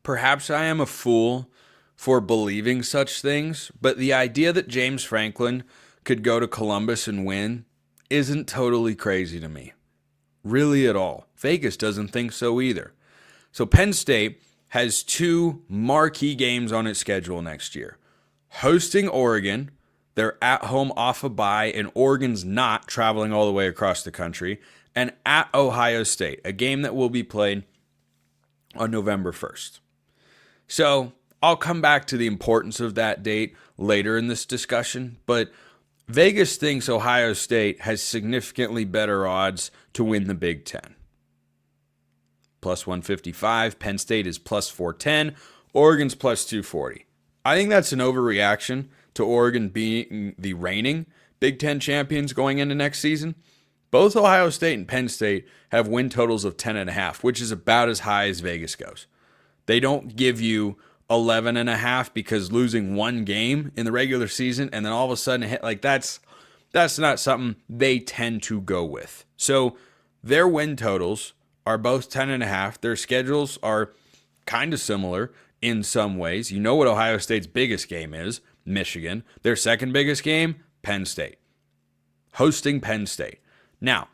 Perhaps I am a fool for believing such things, but the idea that James Franklin could go to Columbus and win isn't totally crazy to me. Really at all. Vegas doesn't think so either. So Penn State has two marquee games on its schedule next year. Hosting Oregon, they're at home off a bye, and Oregon's not traveling all the way across the country, and at Ohio State, a game that will be played on November 1st. So I'll come back to the importance of that date later in this discussion, but Vegas thinks Ohio State has significantly better odds to win the Big Ten. Plus 155, Penn State is plus 410, Oregon's plus 240. I think that's an overreaction to Oregon being the reigning Big Ten champions going into next season. Both Ohio State and Penn State have win totals of 10.5, which is about as high as Vegas goes. They don't give you 11.5 because losing one game in the regular season and then all of a sudden hit like that's not something they tend to go with. So their win totals are both 10.5. Their schedules are kind of similar in some ways. You know what Ohio State's biggest game is, Michigan. Their second biggest game, Penn State. Hosting Penn State. Now,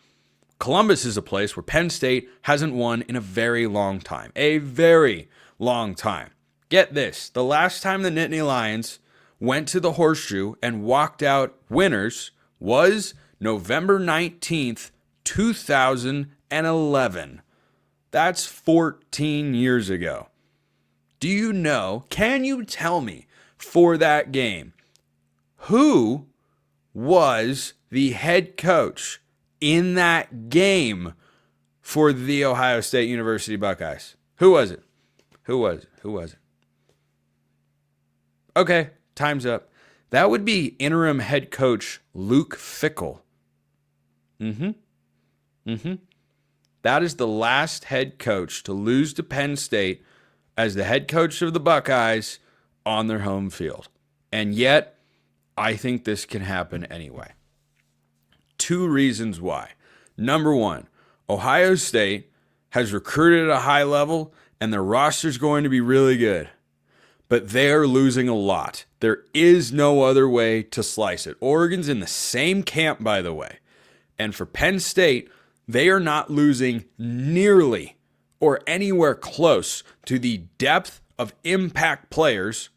Columbus is a place where Penn State hasn't won in a very long time. A very long time. Get this. The last time the Nittany Lions went to the Horseshoe and walked out winners was November 19th, 2011. That's 14 years ago. Do you know, can you tell me for that game, who was the head coach in that game for the Ohio State University Buckeyes? Who was it? Who was it? Okay, time's up. That would be interim head coach Luke Fickell. That is the last head coach to lose to Penn State as the head coach of the Buckeyes on their home field. And yet, I think this can happen anyway. Two reasons why. Number one, Ohio State has recruited at a high level and their roster's going to be really good. But they're losing a lot. There is no other way to slice it. Oregon's in the same camp, by the way. And for Penn State, they are not losing nearly or anywhere close to the depth of impact players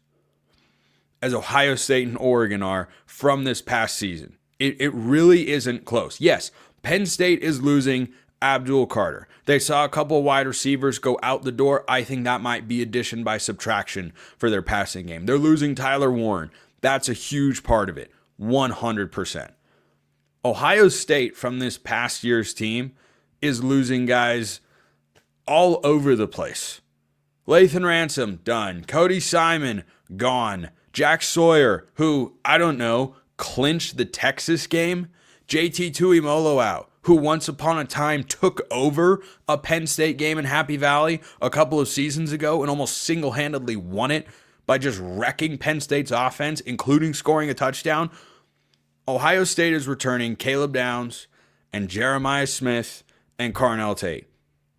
as Ohio State and Oregon are from this past season. It really isn't close. Yes, Penn State is losing Abdul Carter. They saw a couple of wide receivers go out the door. I think that might be addition by subtraction for their passing game. They're losing Tyler Warren. That's a huge part of it. 100%. Ohio State from this past year's team is losing guys all over the place. Lathan Ransom, done. Cody Simon, gone. Jack Sawyer, who, I don't know, clinched the Texas game. JT Tuimoloau out, who once upon a time took over a Penn State game in Happy Valley a couple of seasons ago and almost single-handedly won it by just wrecking Penn State's offense, including scoring a touchdown. Ohio State is returning Caleb Downs and Jeremiah Smith and Carnell Tate.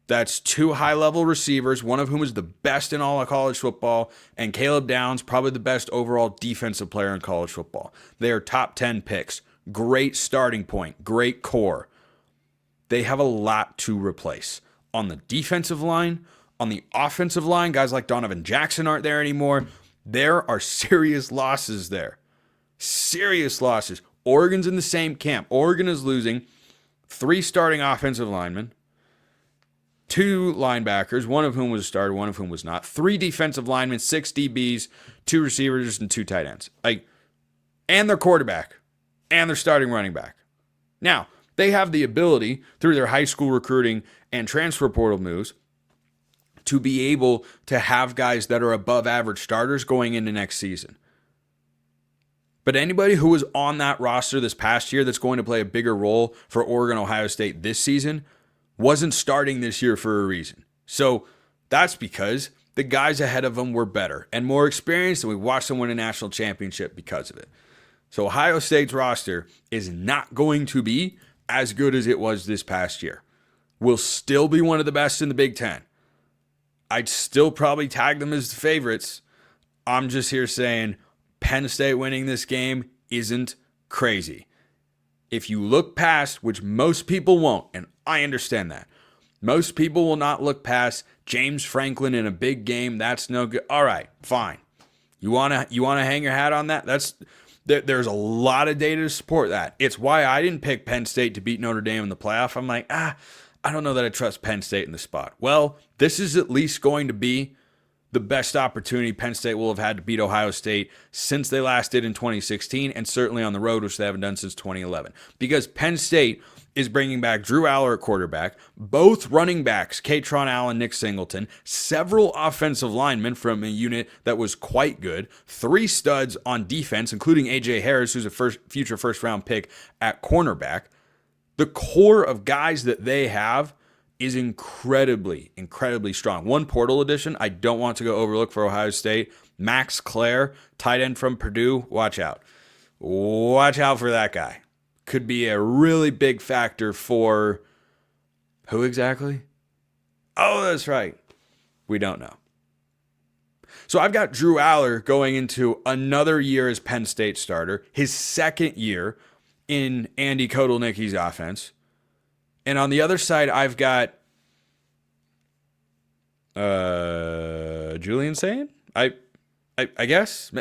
That's two high-level receivers, one of whom is the best in all of college football, and Caleb Downs, probably the best overall defensive player in college football. They are top 10 picks. Great starting point. Great core. They have a lot to replace. On the defensive line, on the offensive line, guys like Donovan Jackson aren't there anymore. There are serious losses there. Serious losses. Oregon's in the same camp. Oregon is losing 3 starting offensive linemen, 2 linebackers, one of whom was a starter, one of whom was not, 3 defensive linemen, 6 DBs, 2 receivers, and 2 tight ends. And their quarterback, and their starting running back. Now, they have the ability, through their high school recruiting and transfer portal moves, to be able to have guys that are above average starters going into next season. But anybody who was on that roster this past year that's going to play a bigger role for Oregon, Ohio State this season wasn't starting this year for a reason. So that's because the guys ahead of them were better and more experienced, and we watched them win a national championship because of it. So Ohio State's roster is not going to be as good as it was this past year. Will still be one of the best in the Big Ten. I'd still probably tag them as the favorites. I'm just here saying Penn State winning this game isn't crazy. If you look past, which most people won't, and I understand that, most people will not look past James Franklin in a big game. That's no good. All right, fine. You wanna hang your hat on that? There's a lot of data to support that. It's why I didn't pick Penn State to beat Notre Dame in the playoff. I'm like, I don't know that I trust Penn State in the spot. Well, this is at least going to be the best opportunity Penn State will have had to beat Ohio State since they last did in 2016, and certainly on the road, which they haven't done since 2011. Because Penn State is bringing back Drew Aller at quarterback, both running backs, Katron Allen, Nick Singleton, several offensive linemen from a unit that was quite good, 3 studs on defense, including A.J. Harris, who's a future first-round pick at cornerback. The core of guys that they have is incredibly, incredibly strong. One portal addition I don't want to go overlook for Ohio State, Max Clare, tight end from Purdue. Watch out. Watch out for that guy. Could be a really big factor for who exactly? Oh, that's right. We don't know. So I've got Drew Aller going into another year as Penn State starter, his second year in Andy Kotelnicki's offense. And on the other side, I've got Julian Sayin? I guess.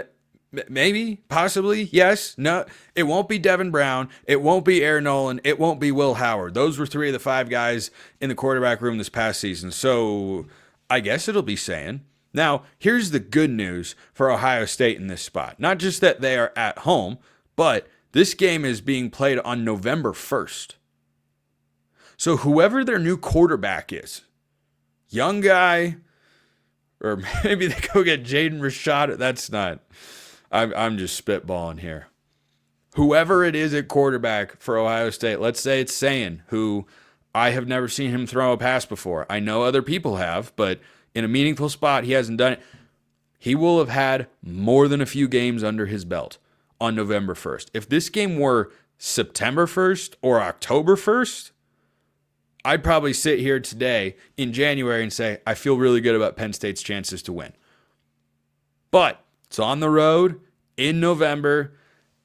Maybe, possibly, yes, no. It won't be Devin Brown. It won't be Aaron Nolan. It won't be Will Howard. Those were 3 of the 5 guys in the quarterback room this past season. So I guess it'll be Sayin. Now, here's the good news for Ohio State in this spot. Not just that they are at home, but this game is being played on November 1st. So whoever their new quarterback is, young guy, or maybe they go get Jaden Rashad. That's not. I'm just spitballing here. Whoever it is at quarterback for Ohio State, let's say it's Sayin, who I have never seen him throw a pass before. I know other people have, but in a meaningful spot, he hasn't done it. He will have had more than a few games under his belt on November 1st. If this game were September 1st or October 1st, I'd probably sit here today in January and say, I feel really good about Penn State's chances to win. But it's on the road in November,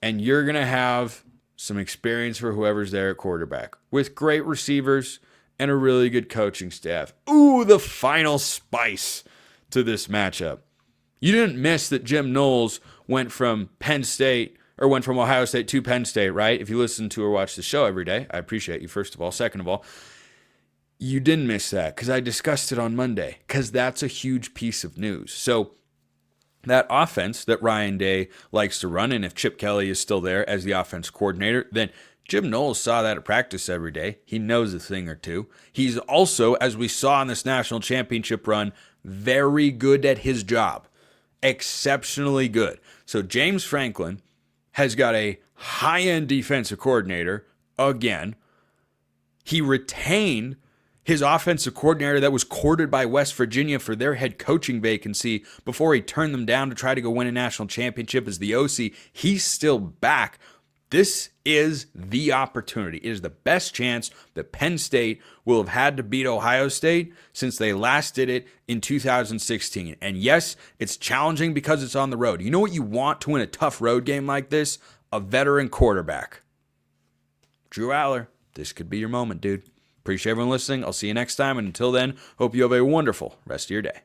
and you're going to have some experience for whoever's there at quarterback with great receivers and a really good coaching staff. Ooh, the final spice to this matchup. You didn't miss that Jim Knowles went from Ohio State to Penn State, right? If you listen to or watch the show every day, I appreciate you, first of all. Second of all, you didn't miss that because I discussed it on Monday, because that's a huge piece of news. So that offense that Ryan Day likes to run, and if Chip Kelly is still there as the offense coordinator, then Jim Knowles saw that at practice every day. He knows a thing or two. He's also, as we saw in this national championship run, very good at his job. Exceptionally good. So James Franklin has got a high-end defensive coordinator again. He retained his offensive coordinator that was courted by West Virginia for their head coaching vacancy before he turned them down to try to go win a national championship as the OC. He's still back. This is the opportunity. It is the best chance that Penn State will have had to beat Ohio State since they last did it in 2016. And yes, it's challenging because it's on the road. You know what you want to win a tough road game like this? A veteran quarterback. Drew Aller, this could be your moment, dude. Appreciate everyone listening. I'll see you next time. And until then, hope you have a wonderful rest of your day.